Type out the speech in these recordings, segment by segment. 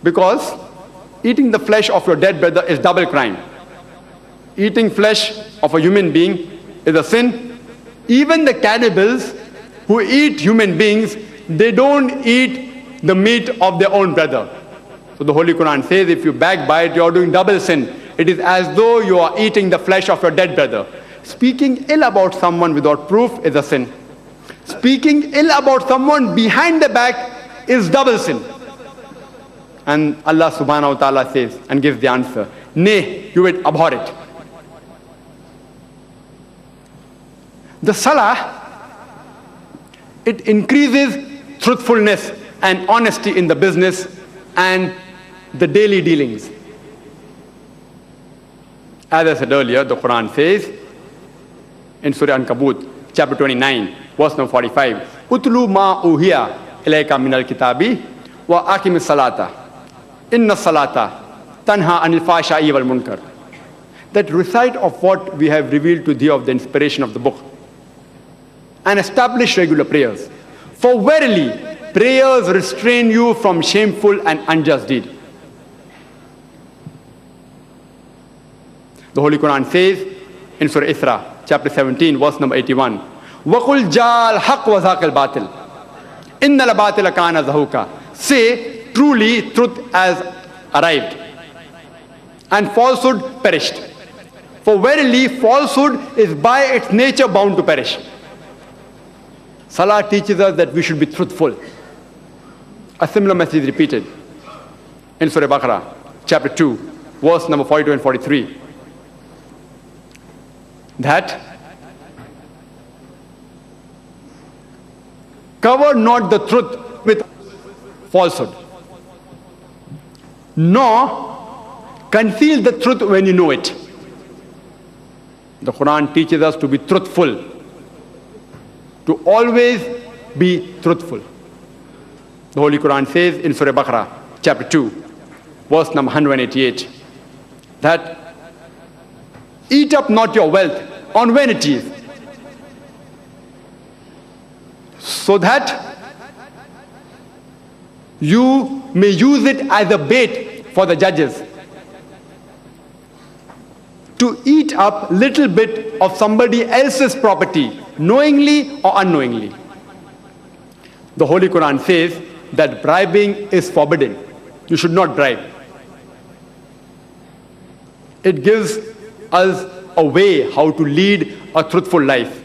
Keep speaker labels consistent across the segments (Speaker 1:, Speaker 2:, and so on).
Speaker 1: Because eating the flesh of your dead brother is double crime. Eating flesh of a human being is a sin. Even the cannibals who eat human beings, they don't eat the meat of their own brother. So the Holy Quran says, if you backbite, you are doing double sin. It is as though you are eating the flesh of your dead brother. Speaking ill about someone without proof is a sin. Speaking ill about someone behind the back is double sin. And Allah subhanahu wa ta'ala says and gives the answer, nay, you would abhor it. The Salaah, it increases truthfulness and honesty in the business and the daily dealings. As I said earlier, the Quran says in Surah Ankabut, chapter 29, verse number 45, Utlu ma uhiya ilayka min al-kitabi wa aqimi salata. Inna salata tanha anil fahsha'i wal munkar. That recite of what we have revealed to thee of the inspiration of the book, and establish regular prayers. For verily, prayers restrain you from shameful and unjust deed. The Holy Quran says in Surah Isra, chapter 17, verse number 81, وَقُلْ جَاءَ الْحَقُّ وَزَاقَ الْبَاطِلِ إِنَّ الْبَاطِلَ كَانَ زَهُوقًا. Say, truly, truth has arrived, and falsehood perished. For verily, falsehood is by its nature bound to perish. Salaah teaches us that we should be truthful. A similar message is repeated in Surah Baqarah, chapter 2, verse number 42 and 43. That cover not the truth with falsehood, nor conceal the truth when you know it. The Quran teaches us to be truthful, to always be truthful. The Holy Quran says in Surah Baqarah, chapter 2, verse number 188, that eat up not your wealth on vanities, so that you may use it as a bait for the judges, to eat up little bit of somebody else's property, knowingly or unknowingly. The Holy Quran says that bribing is forbidden. You should not bribe. It gives us a way how to lead a truthful life.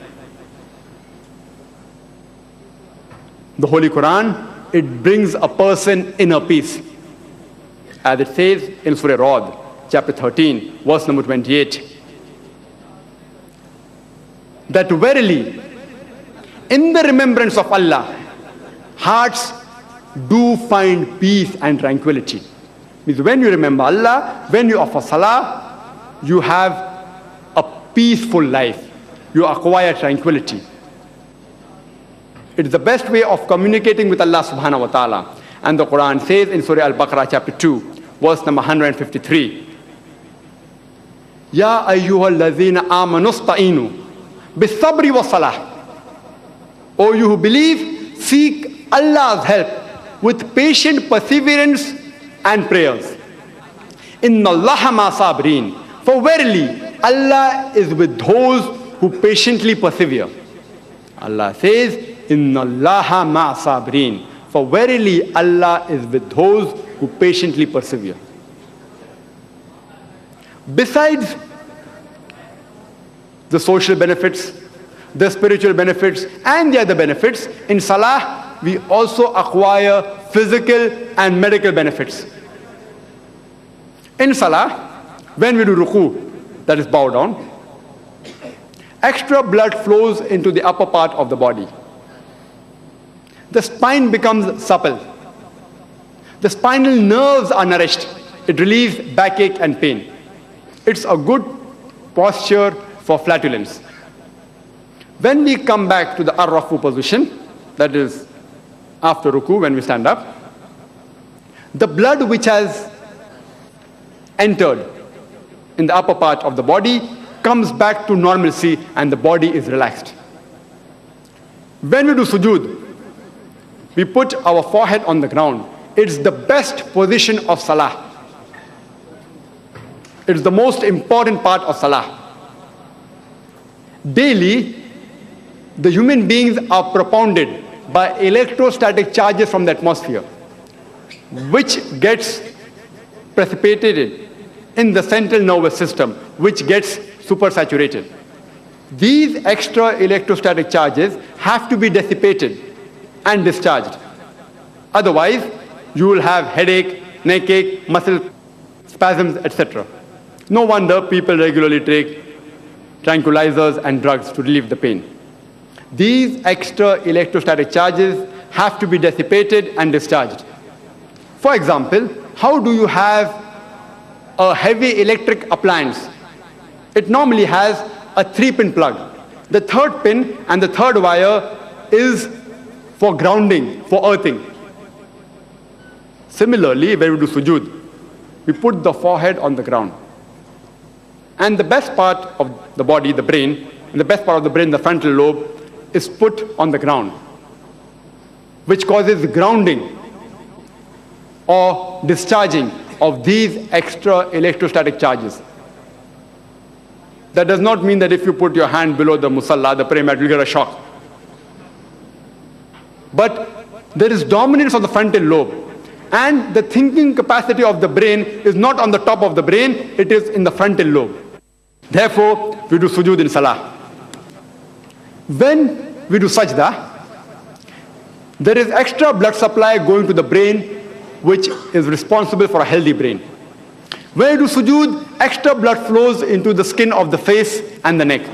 Speaker 1: The Holy Quran, it brings a person inner peace. As it says in Surah Ra'd, chapter 13, verse number 28, that verily, in the remembrance of Allah, hearts do find peace and tranquility. Means when you remember Allah, when you offer Salah, you have a peaceful life. You acquire tranquility. It is the best way of communicating with Allah subhanahu wa ta'ala. And the Quran says in Surah Al-Baqarah chapter 2, verse number 153, Ya ayyuhal ladhina amanu sta'inu bis-sabri was-salah. O you who believe, seek Allah's help with patient perseverance and prayers. Inna Allaha ma sabrin. For verily, Allah is with those who patiently persevere. Allah says, Inna Allaha ma sabrin. For verily, Allah is with those who patiently persevere. Besides the social benefits, the spiritual benefits, and the other benefits, in Salah, we also acquire physical and medical benefits. In Salah, when we do ruku, that is bow down, extra blood flows into the upper part of the body. The spine becomes supple. The spinal nerves are nourished. It relieves backache and pain. It's a good posture for flatulence. When we come back to the ar-rafu position, that is after ruku, when we stand up, the blood which has entered in the upper part of the body comes back to normalcy and the body is relaxed. When we do sujood, we put our forehead on the ground It's the best position of Salah. It's the most important part of Salah. Daily, the human beings are propounded by electrostatic charges from the atmosphere, which gets precipitated in the central nervous system, which gets supersaturated. These extra electrostatic charges have to be dissipated and discharged. Otherwise, you will have headache, neck ache, muscle spasms, etc. No wonder people regularly take tranquilizers and drugs to relieve the pain. These extra electrostatic charges have to be dissipated and discharged. For example, how do you have a heavy electric appliance? It normally has a 3-pin plug. The third pin and the third wire is for grounding, for earthing. Similarly, when we do sujood, we put the forehead on the ground. And the best part of the body, the brain, and the best part of the brain, the frontal lobe, is put on the ground, which causes grounding or discharging of these extra electrostatic charges. That does not mean that if you put your hand below the musalla, the prayer mat, you'll get a shock. But there is dominance of the frontal lobe, and the thinking capacity of the brain is not on the top of the brain, it is in the frontal lobe. Therefore, we do sujood in Salah. When we do sajda, there is extra blood supply going to the brain, which is responsible for a healthy brain. When we do sujood, extra blood flows into the skin of the face and the neck,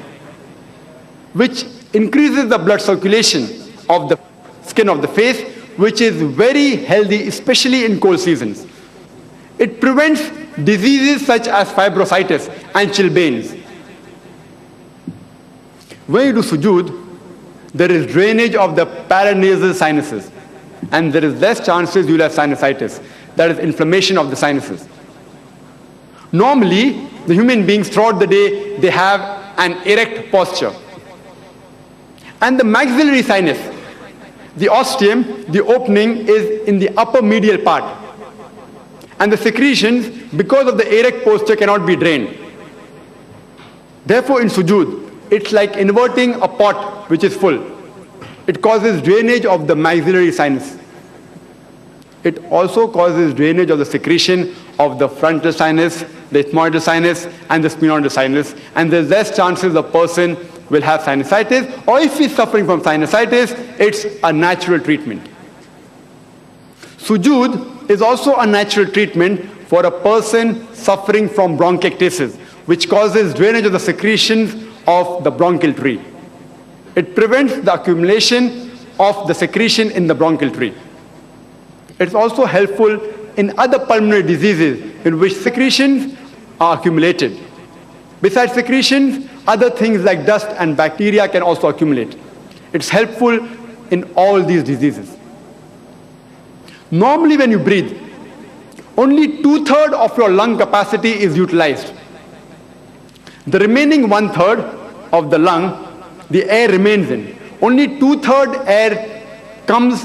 Speaker 1: which increases the blood circulation of the skin of the face, which is very healthy, especially in cold seasons. It prevents diseases such as fibrositis and chilblains. When you do sujood, there is drainage of the paranasal sinuses, and there is less chances you'll have sinusitis, that is inflammation of the sinuses. Normally, the human beings throughout the day, they have an erect posture. And the maxillary sinus, the ostium, the opening is in the upper medial part. And the secretions, because of the erect posture, cannot be drained. Therefore, in sujood, it's like inverting a pot which is full. It causes drainage of the maxillary sinus. It also causes drainage of the secretion of the frontal sinus, the ethmoidal sinus, and the sphenoidal sinus. And there's less chances the person will have sinusitis, or if he's suffering from sinusitis, it's a natural treatment. Sujood is also a natural treatment for a person suffering from bronchiectasis, which causes drainage of the secretions of the bronchial tree. It prevents the accumulation of the secretion in the bronchial tree. It's also helpful in other pulmonary diseases in which secretions are accumulated. Besides secretions, other things like dust and bacteria can also accumulate. It's helpful in all these diseases. Normally when you breathe, only 2/3 of your lung capacity is utilized. The remaining 1/3 of the lung, the air remains in. Only 2/3 air comes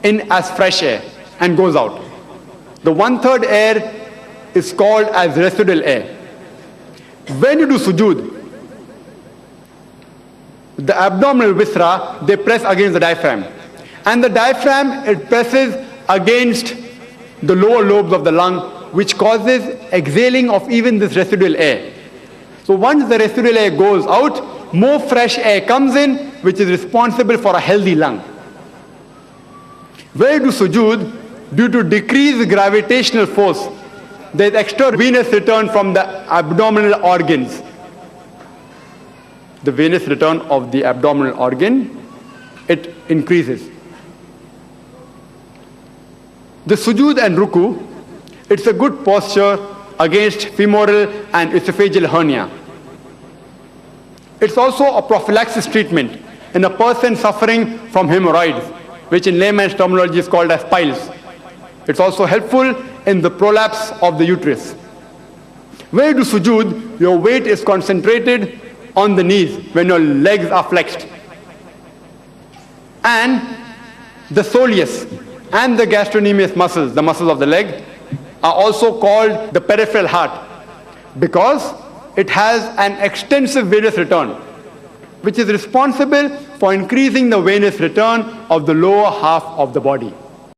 Speaker 1: in as fresh air and goes out. The 1/3 air is called as residual air. When you do sujood, the abdominal viscera, they press against the diaphragm. And the diaphragm, it presses against the lower lobes of the lung, which causes exhaling of even this residual air. So once the residual air goes out, more fresh air comes in, which is responsible for a healthy lung. When you do sujood, due to decreased gravitational force, there is extra venous return from the abdominal organs. The venous return of the abdominal organ, it increases. The sujood and ruku, it's a good posture against femoral and esophageal hernia. It's also a prophylaxis treatment in a person suffering from hemorrhoids, which in layman's terminology is called as piles. It's also helpful in the prolapse of the uterus. When you do sujood, your weight is concentrated on the knees when your legs are flexed. And the soleus, and the gastrocnemius muscles, the muscles of the leg, are also called the peripheral heart because it has an extensive venous return, which is responsible for increasing the venous return of the lower half of the body.